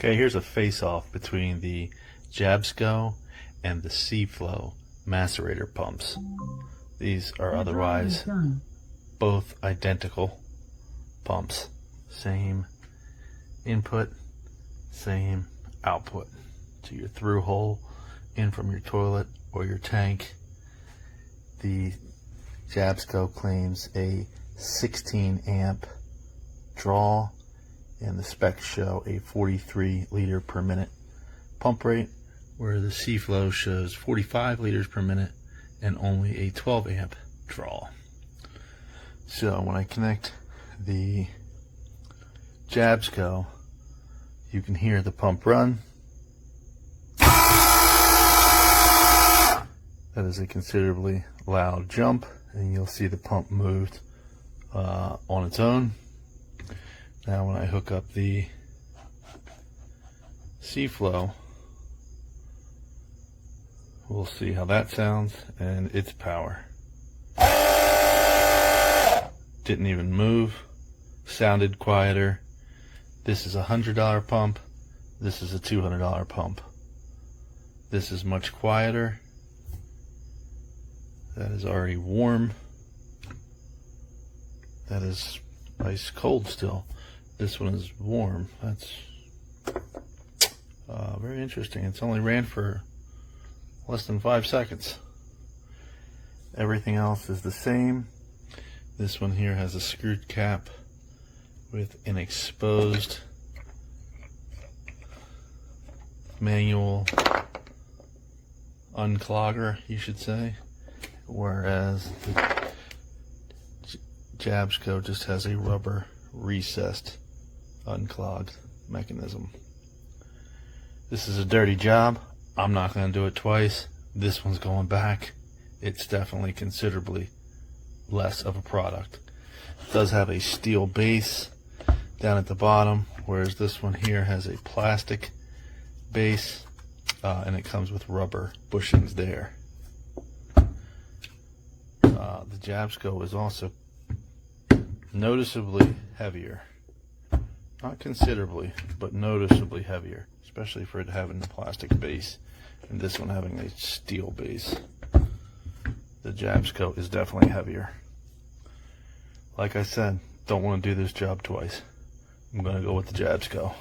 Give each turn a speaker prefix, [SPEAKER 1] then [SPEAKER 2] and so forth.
[SPEAKER 1] Okay, here's a face-off between the Jabsco and the SEAFLO macerator pumps. These are otherwise both identical pumps. Same input, same output to your through hole in from your toilet or your tank. The Jabsco claims a 16 amp draw, and the specs show a 43 liter per minute pump rate, where the SEAFLO shows 45 liters per minute and only a 12 amp draw. So when I connect the Jabsco, you can hear the pump run. That is a considerably loud jump, and you'll see the pump moved on its own. Now when I hook up the SEAFLO, we'll see how that sounds and its power. Didn't even move, sounded quieter. This is a $100 pump, this is a $200 pump. This is much quieter. That is already warm. That is ice cold still. This one is warm. That's very interesting. It's only ran for less than 5 seconds. Everything else is the same. This one here has a screwed cap with an exposed manual unclogger, you should say, whereas the Jabsco just has a rubber recessed unclogged mechanism. This is a dirty job. I'm not going to do it twice. This one's going back. It's definitely considerably less of a product. It does have a steel base down at the bottom, whereas this one here has a plastic base, and it comes with rubber bushings there. The Jabsco is also noticeably heavier. Not considerably, but noticeably heavier, especially for it having the plastic base and this one having a steel base. The Jabsco is definitely heavier. Like I said, don't want to do this job twice. I'm going to go with the Jabsco.